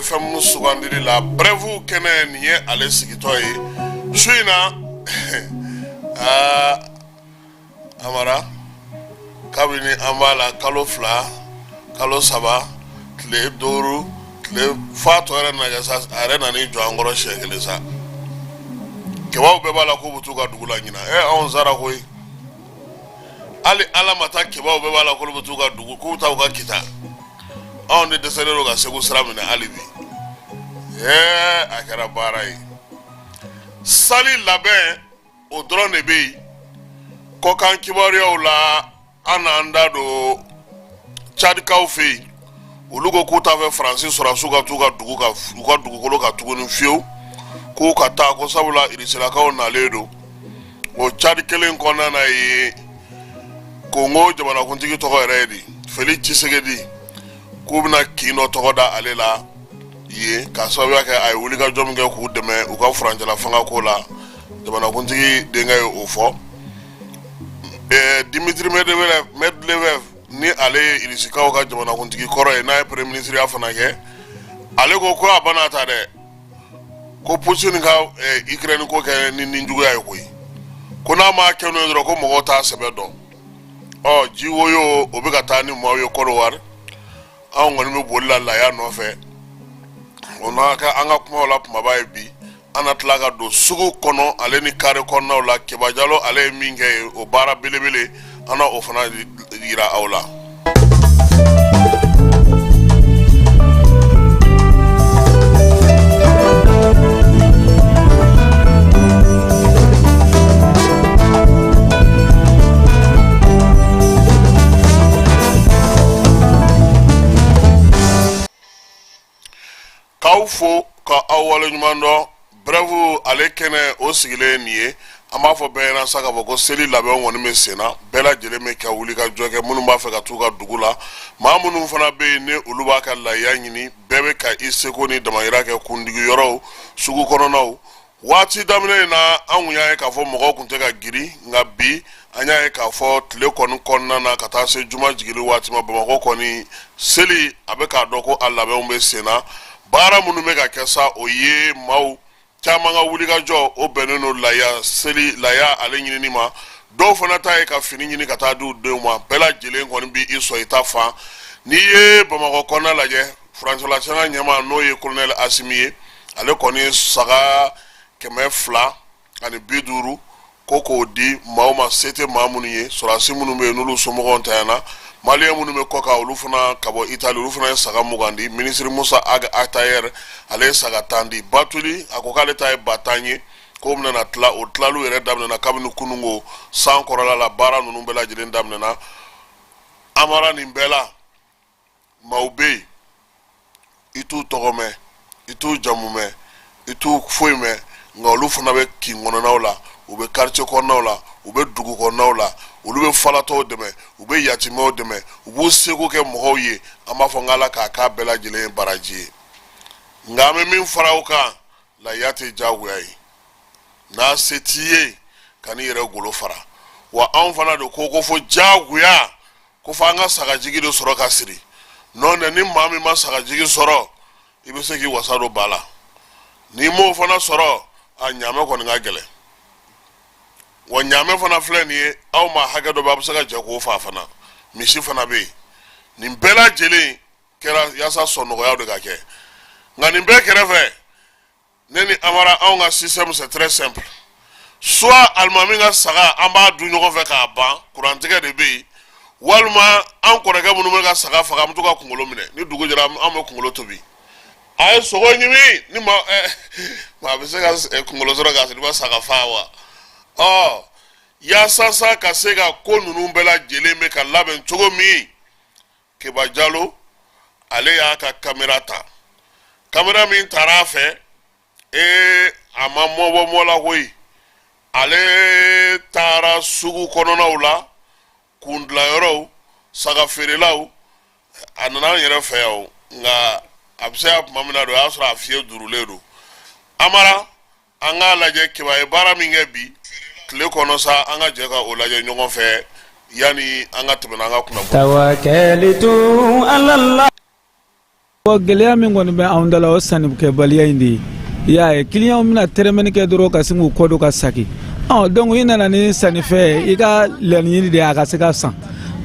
FM sugandiri la brevu kene niye ale sigitoye suina amara kabini amala kalo fla kalo saba kle doru kle fato ara na gasa arena ni jo angoro shekele sa kewa be bala ko butuka dugula nyina on zara koy ali alamata kewa be bala ko butuka dugu ko ta ka kita on de desenero ga segu sramina alibi akara barai sali labe o drone be ko kan kibario la ananda do chad kaufe ulugo ko ta ve francis sura suga tuga dugu ko ka tugu ni fiu ko ka ta ko sabula irisela ka on aledo o chad kelen ko na yi ko ngo jabana kuntigi to ko redi Felix Tshisekedi ko bina kino to da alela ye ka so ya ka ay wuli ka jom nge ku deme u ka franja la fanga ko la jabana kuntigi de ngay o fo Dimitri Medvedev ni ale irisika ka jabana kuntigi koro e na premier ministre afana ke ale ko ko abana ta de ko pushini ka Ukraine ko ke ni njugo ay ko yi ko na ma ke no dro ko mo ta sebedo o jiwo yo obika tani mo yo koro war an ngoni me bolla la ya no fe ona ka anga kuma la kuma ba bi ana tlaga do sugu kono ale ni kare kono la ke bajalo ale minge o bara belebele ana o fana dira awla Kaufo ka awale nyumando brevu alekene osigile niye ama fo bena saka boko seli labe woni mesena bela jele me ka wuli ka joge munu ma fe ka tuka dugula ma munu fana be ne uluba ka la yanyini bebe ka iseko ni damayira ke kundigi yoro sugu kono naw wati damne na anwuya ka fo mogo kunte ka giri nga bi anya ka fo tle konna na kata se juma jigili wati ma bamako koni seli abeka doko allabe umbe sena bara munu mega kesa oye mau chamanga wuliga jo o beneno laya seli laya ale nyini ma do fana ta ka fini nyini kata du de ma bela jile ngoni bi iso itafa ni ye bamako kona laje François la changa nyama no ye colonel Asimiye ale koni saga keme fla ani biduru koko di mauma sete mamunu ye sorasi munu be nulu somo ntana Mali munu me koka ulufuna kabo Italy ulufuna saga mugandi ministre Musa Aga Atayer ale saga tandi batuli akokale tay batanye ko mna na tla o tlalu ere damna na kabinu kunungo san korala la bara nunu bela jilen damna na amara nimbela maube itu togome itu jamume itu foime ngolufuna be kingono nawla ube quartier ko nawla ube dugu ko nawla ulube falato deme ube yatimo deme ubu sego ke mohoye ama fongala ka bela jile baraji ngame min farauka la yate jawai na setiye kani yere golo fara wa anfana do koko fo jawya ko fanga saga jigido soro kasiri non ni mami ma saga jigi soro ibese ki wasaro bala ni mo fana soro anyame ko ngagele wanyame fana fleni au ma haga do babu saka jako fa fana mishi fana be ni bela jele kɛra yasa sɔnɔgɔyaw de ka kɛ nka nin bɛɛ kɛrɛfɛ ne ni Amara anw ka système c'est très simple soit alimami ka saga an b'a dun ɲɔgɔn fɛ k'a ban kurantigɛ de bɛ yen walima an kɔrɔkɛ minnu bɛ ka saga faga an bɛ to ka kunkolo minɛ ni dugu jɛra an bɛ kunkolo tobi a ye sogo ɲimi ni ma a bɛ se ka kunkolo sɔrɔ k'a sɔrɔ i ma saga faga wa yaasa sa ka se ka ko ninnu bɛɛ lajɛlen bɛ ka labɛn cogo min Keba Jalo ale y'a ka caméra ta caméra min taara a fɛ a ma mɔbɔ la koyi ale taara sugu kɔnɔnaw la kundilayɔrɔw saga feerelaw a nana an yɛrɛ fɛ yan nka a bɛ se ka tuma min na o y'a sɔrɔ a fiɲɛ durulen don Amara an k'a lajɛ Keba ye baara min kɛ bi tile kɔnɔ sa an ka jɛ ka o lajɛ ɲɔgɔn fɛ yani an ka tɛmɛ an ka kunnafoni tawakkalitu ala Allah gɛlɛya min kɔni bɛ anw dala o sannikɛbaliya in de ye i y'a ye client bɛna tɛrɛmɛni kɛ dɔrɔn ka sin k'u kɔ don ka saki donc i nana ni sannifɛn i ka laɲini de a ka se ka san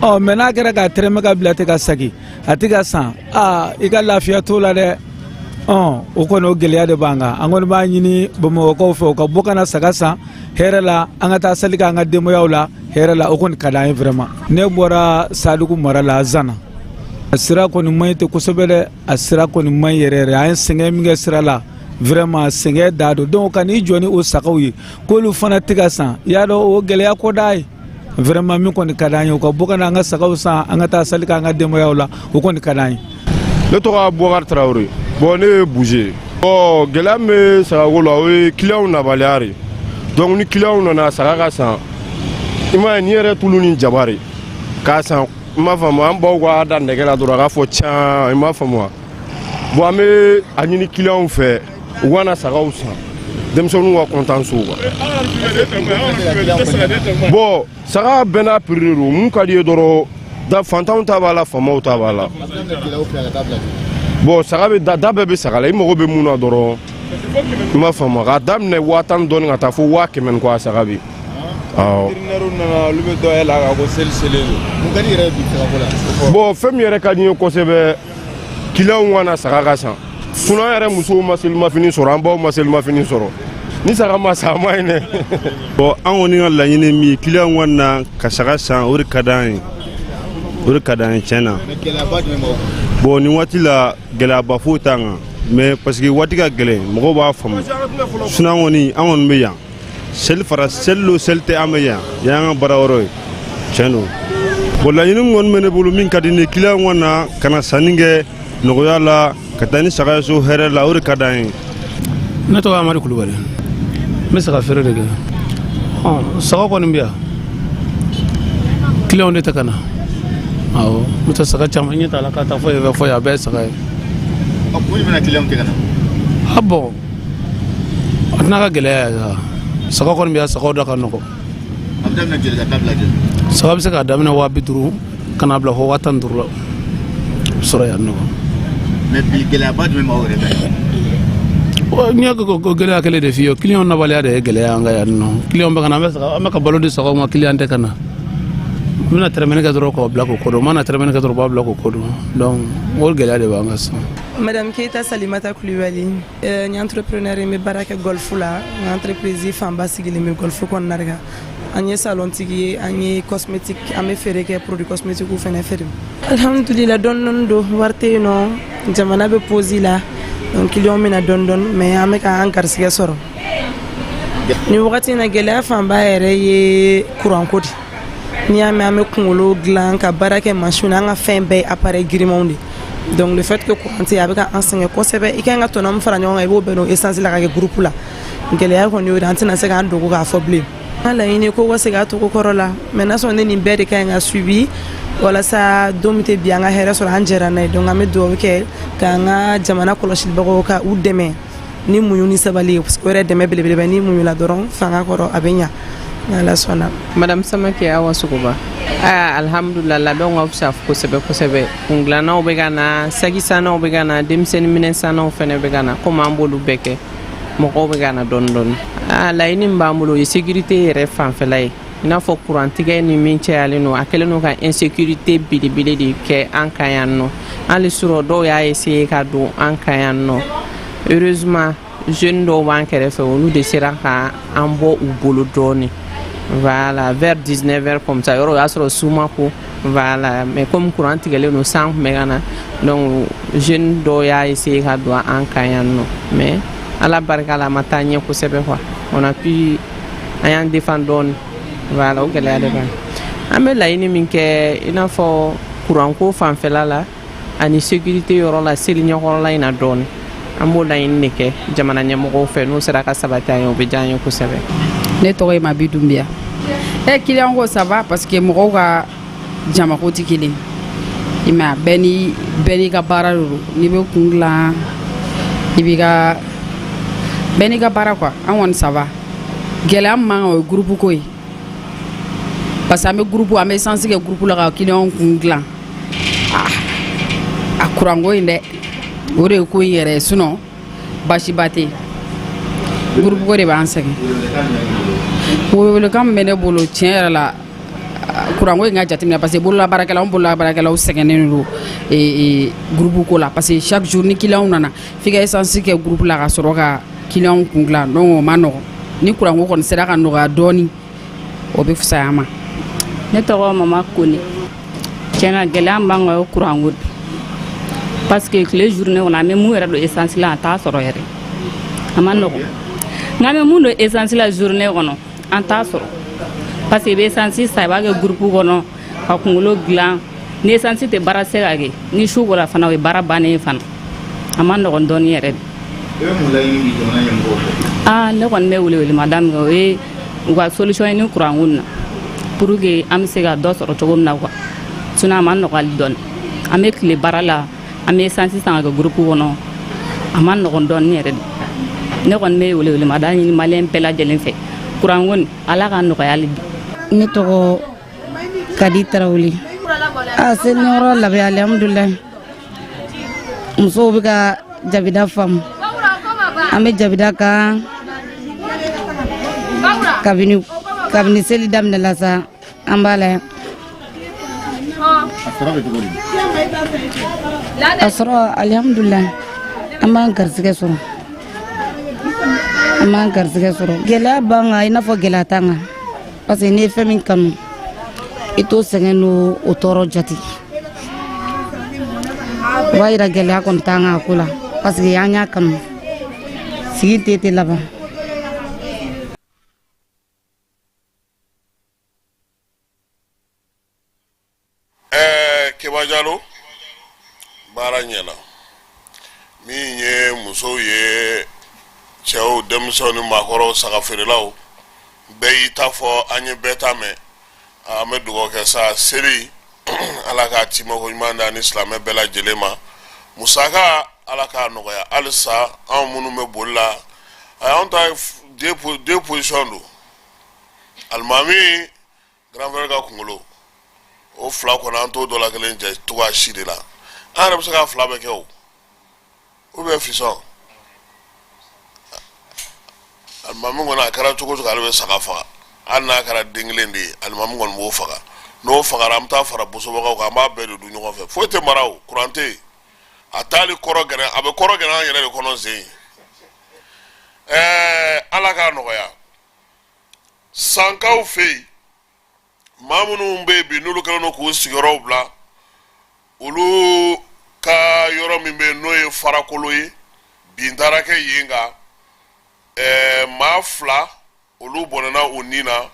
mɛ n'a kɛra ka tɛrɛmɛ ka bila tɛ ka saki a tɛ ka san i ka lafiya t'o la dɛ o kɔni o gɛlɛya de b'an kan an kɔni b'a ɲini bamakɔkaw fɛ u ka bɔ ka na saga san hɛrɛ la an ka taa seli kɛ an ka denbayaw la hɛrɛ la o kɔni ka d'an ye vraiment ne bɔra Sadugu mara la Zana a sira kɔni man ɲi tɛ kosɛbɛ dɛ a sira kɔni man ɲi yɛrɛ yɛrɛ an ye sɛgɛn min kɛ sira la vraiment sɛgɛn da don donc ka n'i jɔ ni o sagaw ye k'olu fana tɛ ka san i y'a dɔn o gɛlɛya ko d'a ye vraiment min kɔni ka d'an ye u ka bɔ ka na an ka sagaw san an ka taa seli kɛ an ka denbayaw la o kɔni ka d'an ye. Ne tɔgɔ Boubacar Traoré bon ne ye bouger bon gɛlɛya min bɛ sagako la o ye client nabaliya de donc ni client nana saga ka san i m'a ye ni yɛrɛ tulu ni jaba de k'a san i m'a faamu an baw ka da nɛgɛ la dɔrɔn a k'a fɔ can i m'a faamu wa bon an bɛ a ɲini client fɛ u ka na sagaw san denmisɛnninw ka content so quoi bon saga bɛɛ n'a prix de don mun ka di ye dɔrɔn fantanw ta b'a la faamaw ta b'a la bon saga bɛ da bɛɛ bɛ saga la i mago bɛ mun na dɔrɔn i m'a faamu k'a daminɛ 50,000 dɔɔni ka taa fo 100,000 quoi a saga bɛ vétérinaire nana olu bɛ dɔ yɛlɛ a kan ko seli selen don mun ka di yɛrɛ bi sagako la bon fɛn min yɛrɛ ka di n ye kosɛbɛ client ka na saga ka san sinon an yɛrɛ musow ma selimafini sɔrɔ an baw ma selimafini sɔrɔ ni saga ma sa a ma ɲi dɛ bon an kɔni ka laɲini min client ka na ka saga san o de ka d'an ye o de ka d'an ye tiɲɛ na bon nin waati la gɛlɛyaba foyi t'an kan mais parce que waati ka gɛlɛn mɔgɔw b'a faamu sinon an kɔni bɛ yan seli fara seli lo seli tɛ an bɛ yan y'an ka baara yɔrɔ ye tiɲɛ don bon laɲini min kɔni bɛ ne bolo min ka di ne client ka na ka na sanni kɛ nɔgɔya la ka taa ni saga ye so hɛrɛ la o de ka d'an ye. Ne tɔgɔ Amadu Kulubali n bɛ saga feere de kɛ saga kɔni bɛ yan client de tɛ ka na awɔ n bɛ saga caman ɲɛ t'a la k'a taa fɔ yen fɛ fɔ yen a bɛɛ ye saga ye. mun de bɛna client tɛ ka na bon a tɛna ka gɛlɛya ye saga kɔni bɛ yan sagaw da ka nɔgɔ a bɛ daminɛ joli ka taa bila joli saga bɛ se k'a daminɛ 50,000 ka n'a bila fɔ 15,000 la sɔrɔ yan nɔ mais bi gɛlɛyaba jumɛn b'aw yɛrɛ kan n y'a ko gɛlɛya kelen de f'i ye client nabaliya de ye gɛlɛya an kan yan nɔ client bɛ ka na an bɛ ka balo di sagaw ma client tɛ ka na n bɛna tɛrɛmɛni kɛ dɔrɔn k'o bila k'o ko don n mana tɛrɛmɛni kɛ dɔrɔn u b'a bila k'o ko don donc o gɛlɛya de b'an kan sisan. Madame Keita Salimata Kulibali n ye entrepreneur ye n bɛ baara kɛ golf la n ka entreprise fanba sigilen bɛ golf kɔnɔna de kan an ye salon tigi ye an ye cosmétique an bɛ feere kɛ produit cosmétique fana feere alhamdulillah dɔɔni don wari tɛ yen nɔ jamana bɛ posi la donc client bɛ na dɔɔni mais an bɛ k'an garisigɛ sɔrɔ nin wagati in na gɛlɛya fanba yɛrɛ ye courant ko de n'i y'a mɛn an bɛ kunkolo dilan ka baara kɛ machine an ka fɛn bɛɛ appareil girimanw de donc le fait que courant tɛ yen a bɛ ka an sɛgɛn kosɛbɛ i kan ka tɔnɔ min fara ɲɔgɔn kan i b'o bɛn n'o essence la ka kɛ groupe la gɛlɛya kɔni y'o de an tɛna se k'an dogo k'a fɔ bilen an laɲini ko ka segin a togo kɔrɔ la mais n'a sɔrɔ ne nin bɛɛ de ka ɲi ka suivi walasa don min tɛ bi an ka hɛrɛ sɔrɔ an jɛra n'a ye donc an bɛ dugawu kɛ k'an ka jamana kɔlɔsibagaw ka u dɛmɛ ni muɲu ni sabali ye parce que o yɛrɛ dɛmɛ belebeleba ni muɲu la dɔrɔn fanga kɔrɔ a bɛ ɲa n'Ala sɔnna. Madame Samake Awa Sogoba alhamdulillah labɛnw ka fisa kosɛbɛ kosɛbɛ kungilannaw bɛ ka na sagisannanw bɛ ka na denmisɛnnin minɛnsannanw fana bɛ ka na komi an b'olu bɛɛ kɛ mɔgɔw bɛ ka na dɔɔni dɔɔni laɲini min b'an bolo o ye sécurité yɛrɛ fanfɛla ye i n'a fɔ kurantigɛ ni min cɛyalen don a kɛlen don ka insécurité belebele de kɛ an kan yan nɔ hali sɔrɔ dɔw y'a essayer ka don an kan yan nɔ heureusement jeunes dɔw b'an kɛrɛfɛ olu de sera ka an bɔ u bolo dɔɔni voilà vers 19h comme ça yɔrɔ o y'a sɔrɔ suma ko voilà mais comme courant tigɛlen don san kun bɛ ka na donc jeunes dɔw y'a essayer ka don an kan yan nɔ mais ala barika la a ma taa ɲɛ kosɛbɛ quoi on a pu an y'an défendre dɔɔni voilà o gɛlɛya de b'an an bɛ laɲini min kɛ i n'a fɔ courant ko fanfɛla la ani sécurité yɔrɔ la seli ɲɛkɔrɔla in na dɔɔni an b'o laɲini de kɛ jamana ɲɛmɔgɔw fɛ n'o sera ka sabati an ye o bɛ diya an ye kosɛbɛ. Ne tɔgɔ ye Mabi Dunbiya. Client ko ça va parce que mɔgɔw ka jamako tɛ kelen i ma bɛɛ n'i ka baara de don n'i bɛ kun dilan i b'i ka bɛɛ n'i ka baara quoi an kɔni ça va gɛlɛya min b'an kan o ye groupe ko ye parce que an bɛ groupe an bɛ essence kɛ groupe la ka client kun dilan a courant ko in dɛ o de ye ko in yɛrɛ sinon baasiba tɛ yen groupe ko de b'an sɛgɛn welekan min bɛ ne bolo tiɲɛ yɛrɛ la courant ko in ka jateminɛ parce que bololabaarakɛlaw sɛgɛnnen don groupe ko la parce que chaque jour ni client nana f'i ka essence kɛ groupe la ka sɔrɔ ka client kun dilan donc o ma nɔgɔn ni courant ko kɔni sera ka nɔgɔya dɔɔni o bɛ fisaya ma. Ne tɔgɔ Mama Kone tiɲɛna gɛlɛya min b'an kan o courant ko parce que tile journée kɔnɔ an bɛ mun yɛrɛ don essence la an t'a sɔrɔ yɛrɛ a ma nɔgɔn nka an bɛ mun don essence la journée kɔnɔ an t'a sɔrɔ parce que i bɛ essence san i b'a kɛ groupe kɔnɔ ka kunkolo dilan ni essence tɛ baara se ka kɛ ni su bɔra fana o ye baara bannen ye fana a ma nɔgɔn dɔɔni yɛrɛ de. I bɛ mun laɲini di jamana ɲɛmɔgɔw fɛ? Ne kɔni bɛ welewelemada min kɛ o ye u ka solution ɲini courant ko in na pour que an bɛ se ka dɔ sɔrɔ cogo min na quoi sinon a ma nɔgɔn hali dɔɔni an bɛ tile baara la an bɛ essence san ka kɛ groupe kɔnɔ a ma nɔgɔn dɔɔni yɛrɛ de ne kɔni bɛ welewelemada ɲini maliyɛn bɛɛ lajɛlen fɛ courant ko in ala ka nɔgɔya hali bi. Ne tɔgɔ Kadi Tarawele. Seliɲɔgɔrɔ labɛn alhamdulilayi musow bɛ ka jabida faamu an bɛ jabida kan kabini seli daminɛla sa an b'a la yan a sɔrɔ alhamdulilayi an b'an garisɛgɛ sɔrɔ gɛlɛya b'an kan i n'a fɔ gɛlɛya t'an kan parce que n'i ye fɛn min kanu i t'o sɛgɛn n'o o tɔɔrɔ jate o b'a yira gɛlɛya kɔni t'an kan a ko la parce que an y'a kanu sigi tɛ laban. Keba Jalo baara ɲɛna min ye musow ye cɛw denmisɛnw ni maakɔrɔw saga feerelaw bɛɛ y'i ta fɔ an ye bɛɛ ta mɛn an bɛ dugawu kɛ sa seli ala k'a timako ɲuman da ni silamɛ bɛɛ lajɛlen ma musaka ala k'a nɔgɔya halisa anw minnu bɛ boli la a y'anw ta deux positions don alimami grand frère ka kunkolo o fila kɔnɔ an t'o dɔ la kelen jɛ cogoya si de la an yɛrɛ bɛ se ka fila bɛɛ kɛ o bɛ fisɔn alimami kɔni a kɛra cogo o cogo ale bɛ saga faga hali n'a kɛra den kelen de ye alimami kɔni b'o faga n'o fagara an bɛ taa fara bosobagaw kan an b'a bɛɛ de dun ɲɔgɔn fɛ foyi tɛ mara o kuran tɛ yen a t'ale kɔrɔ gɛrɛ a bɛ kɔrɔ gɛrɛ an yɛrɛ de kɔnɔ sen ala k'a nɔgɔya sankaw fɛ yen maa minnu bɛ yen bi n'olu kɛlen don k'u sigiyɔrɔw bila olu ka yɔrɔ min bɛ yen n'o ye farakolo ye bin taara kɛ yen kan maa fila olu bɔnɛna u ni na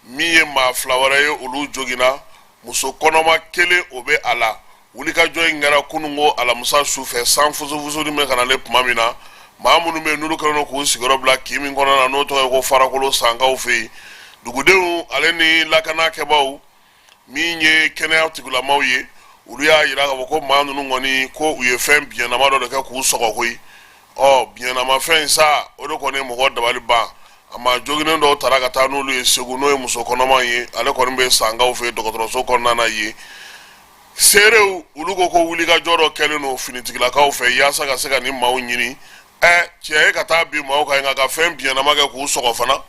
min ye maa fila wɛrɛ ye olu joginna muso kɔnɔma kelen o bɛ a la wulikajɔ in kɛra kununko alamisa su fɛ san fusufusu bɛ ka na ale tuma min na maa minnu bɛ yen n'olu kɛlen don k'u sigiyɔrɔ bila kin min kɔnɔna na n'o tɔgɔ ye ko farakolo sankaw fɛ yen dugudenw ale ni lakanakɛbaw min ye kɛnɛya tigilamaw ye olu y'a yira k'a fɔ ko maa ninnu kɔni ko u ye fɛn biɲɛnama dɔ de kɛ k'u sɔgɔ koyi biɲɛnama fɛn in sa o de kɔni mɔgɔ dabali ban a ma joginen dɔw taara ka taa n'olu ye segu n'o ye muso kɔnɔma ye ale kɔni bɛ sankaw fɛ dɔgɔtɔrɔso kɔnɔna na ye seerew olu ko ko wulikajɔ dɔ kɛlen don finitigilakaw fɛ yaasa ka se ka ni maaw ɲini cɛ ye ka taa bin maaw kan nka ka fɛn biɲɛnama kɛ k'u sɔgɔ fana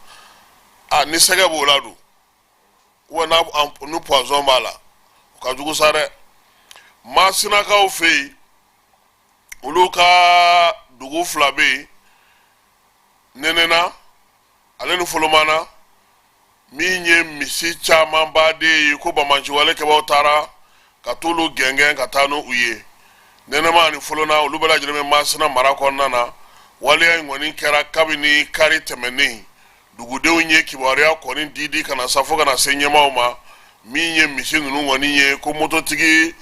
ni sɛgɛ b'o la don ou nu poison b'a la o ka jugu sa dɛ Masinakaw fɛ yen olu ka dugu fila bɛ yen Nɛnɛna ale ni Folomana min ye misi caman baden ye ko Bamanciwale kɛbaaw taara ka t'olu gɛngɛn ka taa n'u ye Nɛnɛma ani Folona olu bɛɛ lajɛlen bɛ Masina mara kɔnɔna na waleya in kɔni kɛra kabini kari tɛmɛnen dugudenw ye kibaruya kɔni di ka na sa fo ka na se ɲɛmaaw ma min ye misi ninnu kɔni ye ko mototigi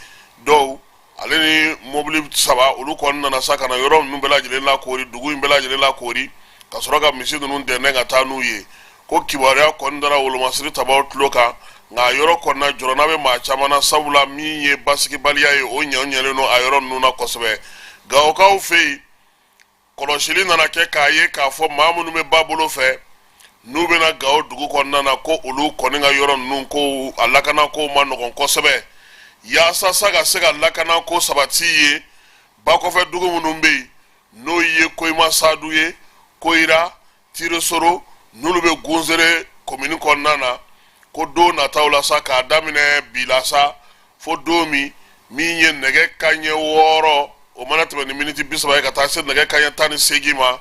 dɔw ale ni mobili 3 olu kɔni nana sa ka na yɔrɔ ninnu bɛɛ lajɛlen lakori dugu in bɛɛ lajɛlen lakori ka sɔrɔ ka misi ninnu dɛnɛ ka taa n'u ye ko kibaruya kɔni dara wolomasiri tabaw tulo kan nka yɔrɔ kɔnɔna jɔrɔna bɛ maa caman na sabula min ye basigibaliya ye o ɲɛlen no a yɔrɔ ninnu na kosɛbɛ Gawokaw fɛ yen kɔlɔsili nana kɛ k'a ye k'a fɔ maa minnu bɛ ba bolo fɛ n'u bɛna Gawo dugu kɔnɔna na ko olu kɔni ka yɔrɔ ninnu ko a lakana ko ma nɔgɔn kosɛbɛ yaasa sa ka se ka lakana ko sabati ye ba kɔfɛ dugu minnu bɛ yen n'o ye Koyima Sadu ye Koyira Tiresoro n'olu bɛ Gunzere komini kɔnɔna na ko don nataw la sa k'a daminɛ bi la sa fo don min ye nɛgɛ kanɲɛ 6 o mana tɛmɛ ni miniti 30 ye ka taa se nɛgɛ kanɲɛ 18 ma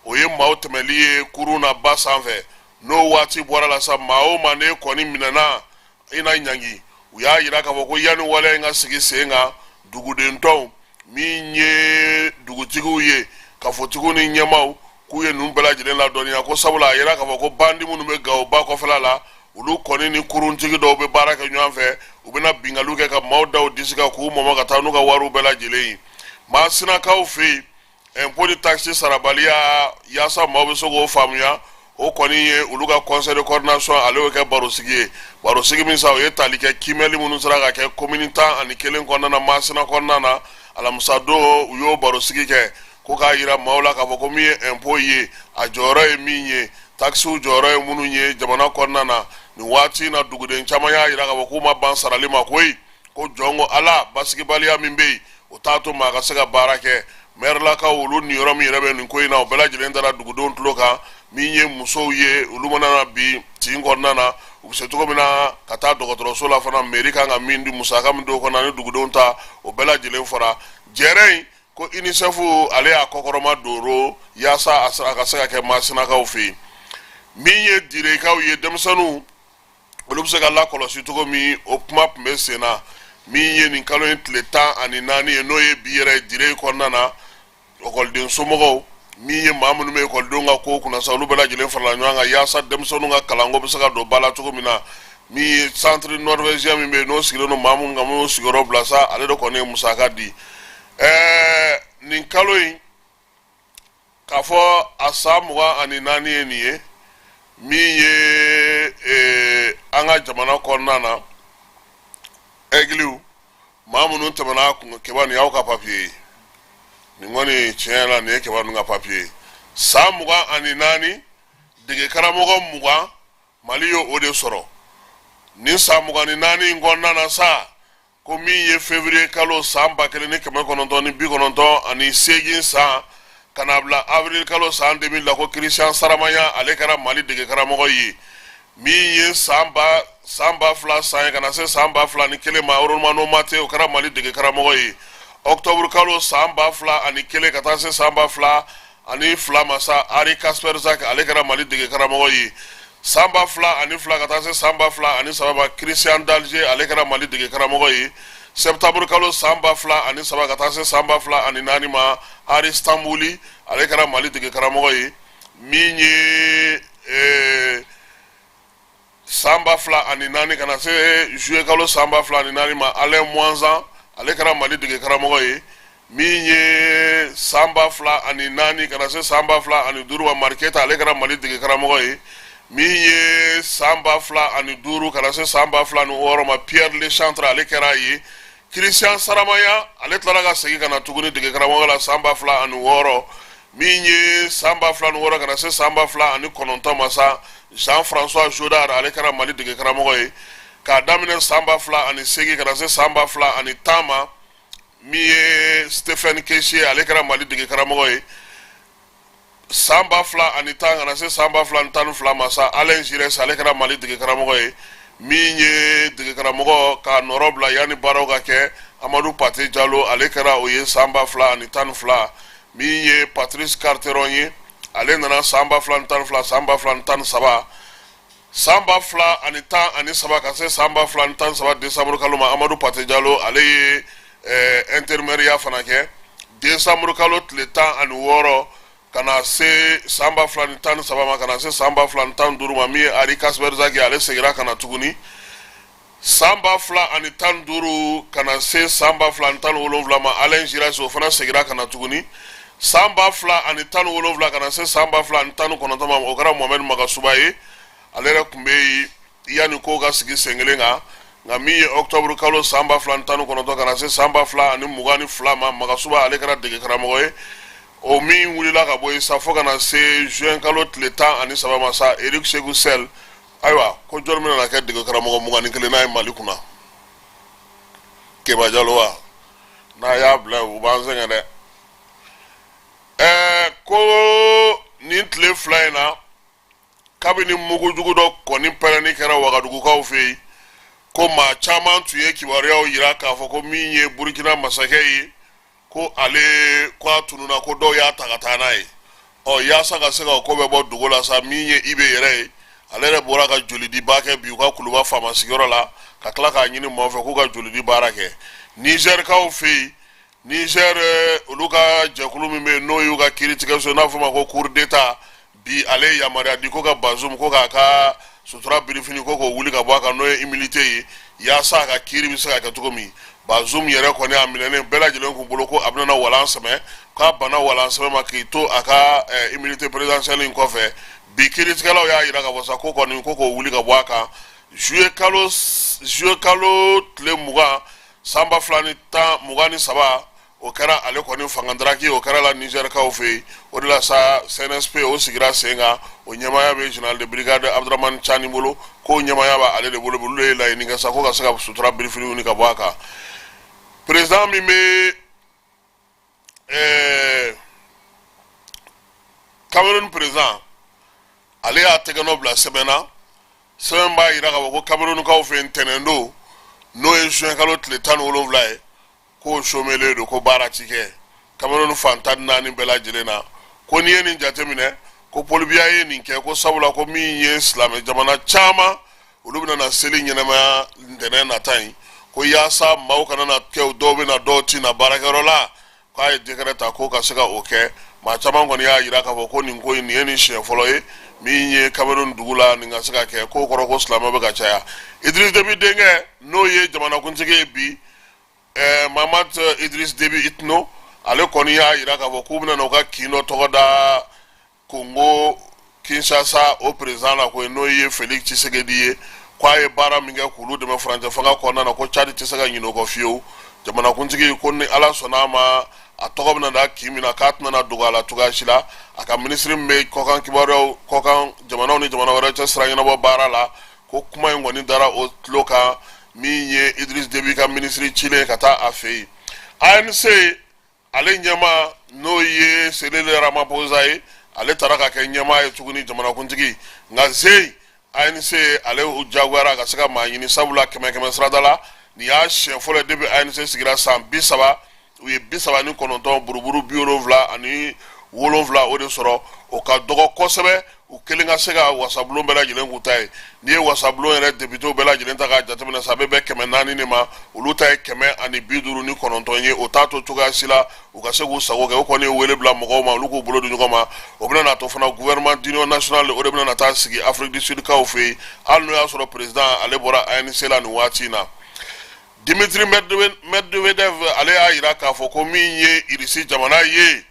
o ye maaw tɛmɛli ye kurun na ba sanfɛ n'o waati bɔra la sa maa o maa ne kɔni minɛna i na ɲangi u y'a yira k'a fɔ ko yanni waleya in ka sigi sen kan dugudentɔw min ye dugutigiw ye kafotigiw ni ɲɛmaaw k'u ye ninnu bɛɛ lajɛlen ladɔnniya ko sabula a yira k'a fɔ ko bandi minnu bɛ Gawo ba kɔfɛla la olu kɔni ni kuruntigi dɔw bɛ baara kɛ ɲɔgɔn fɛ u bɛna bingaliw kɛ ka maaw daw disi kan k'u mɔmɔ ka taa n'u ka wariw bɛɛ lajɛlen ye Masinakaw fɛ yen impôt ni taxe sarabaliya yaasa maaw bɛ se k'o faamuya o kɔni ye olu ka conseil de coordination ale y'o kɛ barosigi ye barosigi min sa o ye tali kɛ kimɛli minnu sera ka kɛ commune 11 kɔnɔna na Masina kɔnɔna na alamisa don u y'o barosigi kɛ ko k'a yira maaw la k'a fɔ ko min ye impôt ye a jɔyɔrɔ ye min ye taxiw jɔyɔrɔ ye minnu ye jamana kɔnɔna na nin waati na duguden caman y'a yira k'a fɔ k'u ma ban sarali ma koyi ko jɔn ko ala basigibaliya min bɛ yen o t'a to maa ka se ka baara kɛ mairelakaw olu niyɔrɔ min yɛrɛ bɛ nin ko in na o bɛɛ lajɛlen dara dugudenw tulo kan min ye musow ye olu mana na bi tin kɔnɔna na u bɛ se cogo min na ka taa dɔgɔtɔrɔso la fana mairie kan ka min di musaka min d'o kɔnɔ ani dugudenw ta o bɛɛ lajɛlen fara jɛrɛ in ko UNICEF ale y'a kɔkɔrɔma doro yaasa a ka se ka kɛ Masinakaw fɛ yen min ye direkaw ye denmisɛnninw olu bɛ se ka lakɔlɔsi cogo min o kuma tun bɛ sen na min ye nin kalo in tile 14 ye n'o ye bi yɛrɛ dire kɔnɔna na ɔkɔliden somɔgɔw min ye maa minnu bɛ ɔkɔlidenw ka kow kunna sa olu bɛɛ lajɛlen farala ɲɔgɔn kan yaasa denmisɛnninw ka kalanko bɛ se ka don ba la cogo min na min ye centre norvégien min bɛ yen n'o sigilen don maa minnu kan minnu sigiyɔrɔ bila sa ale de kɔni ye musaka di nin kalo in k'a fɔ a san 24 ye nin ye min ye an ka jamana kɔnɔna na ɛgiliw maa minnu tɛmɛna kɛba nin y'aw ka papiye ye nin kɔni tiɲɛ la nin ye kɛba ninnu ka papiye ye san 24 dege karamɔgɔ 20 Mali ye o de sɔrɔ nin san 24 in kɔnɔna na sa ko min ye février kalo san 1998 san ka na bila avril kalo san 2000 la ko Christian Saramaya ale kɛra Mali dege karamɔgɔ ye min ye san ba fila san ye ka na se san 2001 ma Romano Mate o kɛra Mali dege karamɔgɔ ye octobre kalo san 2001 ka taa se san 2002 ma sa Ari Kasper Zak ale kɛra Mali dege karamɔgɔ ye san 2002 ka taa se san 2003 Christian Dalger ale kɛra Mali dege karamɔgɔ ye septembre kalo san 2003 ka taa se san 2004 ma Ari Stambuli ale kɛra Mali dege karamɔgɔ ye min ye san 2004 ka na se juillet kalo san 2004 ma Alain Mwanzan ale kɛra Mali dege karamɔgɔ ye min ye san 2004 ka na se san 2005 ma Marketa ale kɛra Mali dege karamɔgɔ ye min ye san 2005 ka na se san 2006 ma Pierre Lechantre ale kɛra ye Christian Saramaya ale tilara ka segin ka na tuguni dege karamɔgɔ la san 2006 min ye san 2006 ka na se san 2009 ma sa Jean-François Jodard ale kɛra Mali dege karamɔgɔ ye k'a daminɛ san 2008 ka na se san 2010 ma min ye Stephen Kessié ale kɛra Mali dege karamɔgɔ ye san 2010 ka na se san 2012 ma sa Alain Giresse ale kɛra Mali dege karamɔgɔ ye min ye dege karamɔgɔ ka nɔrɔ bila yani baaraw ka kɛ Amadou Pate Diallo ale kɛra o ye san 2012 min ye Patrice Carteron ye ale nana san 2012 san 2013 san 2013 ka se san 2013 décembre kalo ma Amadou Pate Diallo ale ye intermédiaire fana kɛ décembre kalo tile 16 kana se san 2013 ma kana se san 2015 ma min ye Ari Kasperzaki ale segira kana tuguni san 2015 kana se san 2017 ma Alain Giresse o fana segira kana tuguni san 2017 kana se san 2019 ma o kɛra Mohamed Magasuba ye ale yɛrɛ tun bɛ yani ko ka sigi sen kelen kan nka min ye octobre kalo san 2019 kana se san 2022 ma Magasuba ale kɛra dege karamɔgɔ ye o min wulila ka bɔ yen sa fo kana se juin kalo tile 13 ma sa Eric Segou Sel ayiwa ko jɔn min nana kɛ dege karamɔgɔ 21 n'a ye Mali kunna Keba Diallo wa n'a y'a bila u b'an sɛgɛn dɛ ko nin tile fila in na kabini mugujugu dɔ kɔni pɛrɛnni kɛra Wagadugukaw fɛ yen ko maa caman tun ye kibaruyaw yira k'a fɔ ko min ye Burkina masakɛ ye ko ale ko a tununa ko dɔw y'a ta ka taa n'a ye yaasa ka se ka ko bɛ bɔ dugu la sa min ye Ibe yɛrɛ ye ale yɛrɛ bɔra ka jolidiba kɛ bi u ka kuluba faama sigiyɔrɔ la ka tila k'a ɲini mɔgɔw fɛ k'u ka jolidi baara kɛ Nizɛrikaw fɛ yen Niger olu ka jɛkulu min bɛ yen n'o y'u ka kiiritigɛ so n'a fɔ ma ko cour d'état bi ale yamaruya di ko ka Bazoum ko k'a ka sutura birifini ko k'o wuli ka bɔ a kan n'o ye immunité ye yaasa a ka kiiri bɛ se ka kɛ cogo min Bazoum yɛrɛ kɔni a minɛnen bɛɛ lajɛlen kun bolo ko a bɛna walan sɛmɛ k'a banna walan sɛmɛ ma k'i to a ka immunité présidentielle in kɔfɛ bi kiiritigɛlaw y'a yira ka fɔ sa ko kɔni ko k'o wuli ka bɔ a kan juillet kalo tile 20 san 2023 o kɛra ale kɔni fangadaraki o kɛra la Nizɛrikaw fɛ yen o de la sa CNSP o sigira sen kan o ɲɛmaya bɛ général de brigade Abdramane Chani bolo ko ɲɛmaya bɛ ale de bolo olu ye laɲini kɛ sa ko ka se ka sutura birifini ɲini ka bɔ a kan président min bɛ Cameroun président ale y'a tɛgɛ nɔ bila sɛbɛn na sɛbɛn b'a yira ka fɔ ko Camerounkaw fɛ yen ntɛnɛn don n'o ye juin kalo tile 17 ye ko chômele do ko baara ti kɛ Cameroun fan 14 bɛɛ lajɛlen na ko n'i ye nin jateminɛ ko Paul Biya ye nin kɛ ko sabula ko min ye silamɛ jamana caman olu bɛna na seli ɲɛnɛmaya ntɛnɛn nata in ko yaasa maaw kana na kɛ dɔw bɛna dɔw ti na baarakɛyɔrɔ la k'a ye décret ta ko ka se ka o kɛ maa caman kɔni y'a yira k'a fɔ ko nin ko in nin ye nin siɲɛ fɔlɔ ye min ye Cameroun dugu la nin ka se ka kɛ ko kɔrɔ ko silamɛ bɛ ka caya Idriss Déby denkɛ n'o ye jamanakuntigi ye bi Mamad Idriss Déby Itno ale kɔni y'a yira k'a fɔ k'u bɛna n'u ka kin dɔ tɔgɔ da Congo Kinshasa o président la ko n'o ye Félix Tshisekedi ye k'a ye baara min kɛ k'olu dɛmɛ furancɛ fanga kɔnɔna na ko Tchad tɛ se ka ɲinɛ o kɔ fiyewu jamanakuntigi ko ni Ala sɔnna a ma a tɔgɔ bɛna da kin min na k'a tɛna dogo a la cogoya si la a ka minisiri min bɛ kɔkan kibaruyaw kɔkan jamanaw ni jamana wɛrɛ cɛ sira ɲɛnabɔ baara la ko kuma in kɔni dara o tulo kan min ye Idriss Déby ka minisiri cilen ka taa a fɛ yen ANC ale ɲɛma n'o ye Cyril Ramaphosa ye ale taara ka kɛ ɲɛma ye tuguni jamanakuntigi nka Zeyi ANC ale jagoyara ka se ka maa ɲini sabula kɛmɛ sirada la nin y'a siɲɛ fɔlɔ depuis ANC sigira san 30 u ye 39 buruburu 77 o de sɔrɔ o ka dɔgɔ kosɛbɛ u kelen ka se ka wasabulon bɛɛ lajɛlen k'u ta ye n'i ye wasabulon yɛrɛ député bɛɛ lajɛlen ta k'a jateminɛ sa a bɛ bɛn 400 de ma olu ta ye 159 ye o t'a to cogoya si la u ka se k'u sago kɛ o kɔni ye wele bila mɔgɔw ma olu k'u bolo di ɲɔgɔn ma o bɛna na to fana gouvernement d'union nationale o de bɛna na taa sigi Afrique du Sud kaw fɛ yen hali n'o y'a sɔrɔ président ale bɔra ANC la nin waati in na Dimitri Medvedev ale y'a yira k'a fɔ ko min ye Irisi jamana ye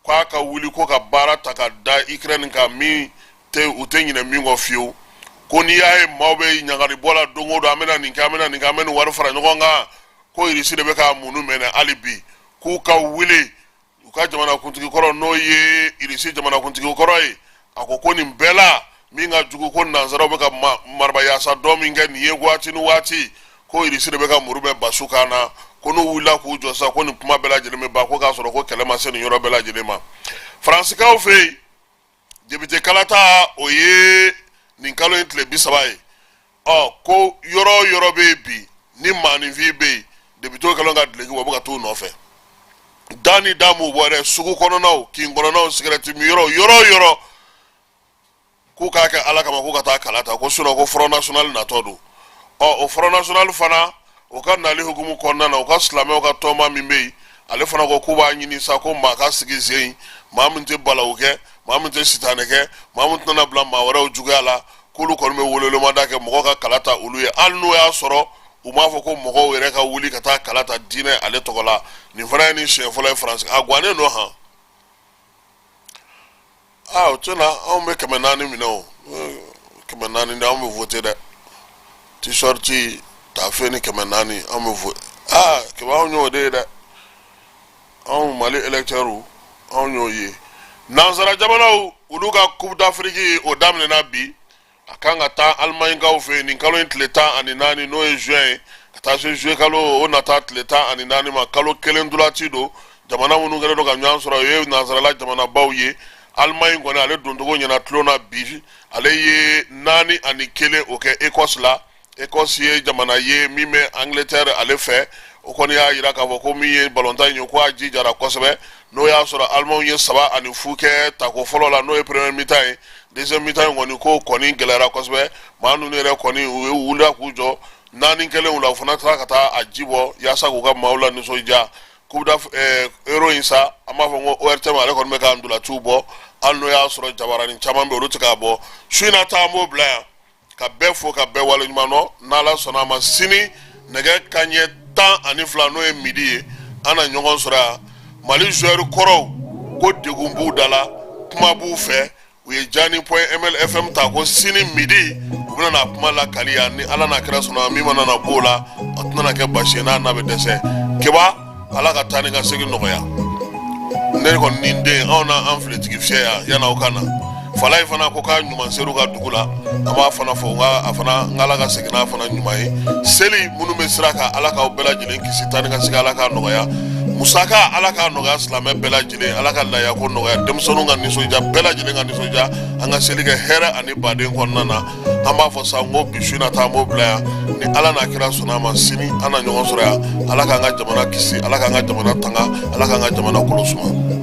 k'a ka wuli ko ka baara ta ka da Ukraine kan min u tɛ ɲinɛ min kɔ fiyewu ko n'i y'a ye maaw bɛ ɲagari bɔ la don o don an bɛna nin kɛ an bɛna nin kɛ an bɛ nin wari fara ɲɔgɔn kan ko Irisi de bɛ k'a munu mɛnɛ hali bi k'u ka wuli u ka jamanakuntigi kɔrɔ n'o ye Irisi jamanakuntigi kɔrɔ ye a ko nin bɛɛ la min ka jugu ko nanzaraw bɛ ka marabayaasa dɔ min kɛ nin ye waati ni waati ko Irisi de bɛ ka muru bɛ basu kan na ko n'u wulila k'u jɔ sisan ko nin kuma bɛɛ lajɛlen bɛ ban ko k'a sɔrɔ ko kɛlɛ ma se nin yɔrɔ bɛɛ lajɛlen ma Faransikaw fɛ yen député kalata o ye nin kalo in tile 30 ye ko yɔrɔ bɛ bi ni maaninfin bɛ yen depuis to kalon ka dileki wa bɛ ka t'u nɔfɛ dani damu bɔ dɛ sugu kɔnɔnaw kin kɔnɔnaw sigɛrɛti mi yɔrɔ k'u k'a kɛ ala kama k'u ka taa kala ta ko sinon ko front national natɔ don o front national fana o ka nali hukumu kɔnɔna na o ka silamɛw ka tɔnba min bɛ yen ale fana ko k'u b'a ɲini sa ko maa ka sigi sen maa min tɛ balawu kɛ maa min tɛ sitanɛ kɛ maa min tɛna bila maa wɛrɛw juguya la k'olu kɔni bɛ welewelemada kɛ mɔgɔw ka kala ta olu ye hali n'o y'a sɔrɔ u m'a fɔ ko mɔgɔw yɛrɛ ka wuli ka taa kala ta diinɛ ale tɔgɔ la nin fana ye nin siɲɛ fɔlɔ ye faransi a gannen don han o tiɲɛna anw bɛ 400 minɛ o 400 de anw bɛ voter dɛ t-shirt tafe ni 400 anw bɛ voter kɛmɛ anw y'o de ye dɛ anw Mali électeurs anw y'o ye nansara jamanaw olu ka coupe d'Afrique o daminɛna bi a kan ka taa Alimaɲikaw fɛ nin kalo in tile 14 n'o ye juin ka taa se juillet kalo o nata tile 14 ma kalo kelen dulati don jamana minnu kɛlen don ka ɲɔgɔn sɔrɔ o ye nansarala jamanabaw ye Alimaɲi kɔni ale doncogo ɲɛna tulo na bi ale ye 4-1 o kɛ Écosse la Écosse ye jamana ye min bɛ Angleterre ale fɛ o kɔni y'a jira k'a fɔ ko min ye balontan in ye ko a jijara kosɛbɛ n'o y'a sɔrɔ Alimaɲiw ye 3-0 kɛ tako fɔlɔ la n'o ye premier mi-temps ye deuxième mi-temps kɔni ko kɔni gɛlɛyara kosɛbɛ maa ninnu yɛrɛ kɔni u ye wulila k'u jɔ 4-1 la u fana taara ka taa a ji bɔ yaasa k'u ka maaw la nisɔndiya euro in sa an b'a fɔ ko ORTM ale kɔni bɛ ka ndolatiw bɔ hali n'o y'a sɔrɔ jabaranin caman bɛ olu tɛ k'a bɔ su in na ta an b'o bila yan ka bɛɛ fo ka bɛɛ waleɲuman dɔn n'Ala sɔnna a ma sini nɛgɛ kanɲɛ 12 n'o ye midi ye an na ɲɔgɔn sɔrɔ yan Mali joueur kɔrɔw ko degun b'u da la kuma b'u fɛ u ye Jani.ml FM ta ko sini midi u bɛna na kuma lakali yan ni Ala n'a kɛra sɔnna min mana na b'o la a tɛna na kɛ basi ye n'a bɛ dɛsɛ keba Ala ka taa ni ka segin nɔgɔya ne kɔni ni n den anw na an filetigi fiyɛ yan yan'aw ka na Falaye fana ko k'a ɲuman ser'u ka dugu la an b'a fana fɔ a fana n Ala ka segin n'a fana ɲuman ye seli minnu bɛ sira kan Ala k'aw bɛɛ lajɛlen kisi taa ni ka segin Ala k'a nɔgɔya musaka Ala k'a nɔgɔya silamɛ bɛɛ lajɛlen Ala ka lahiya ko nɔgɔya denmisɛnninw ka nisɔndiya bɛɛ lajɛlen ka nisɔndiya an ka seli kɛ hɛrɛ ani baden kɔnɔna na an b'a fɔ sa n ko bi su in na ta an b'o bila yan ni Ala n'a kira sɔnna a ma sini an na ɲɔgɔn sɔrɔ yan Ala k'an ka jamana kisi Ala k'an ka jamana tanga Ala k'an ka jamana kolo suma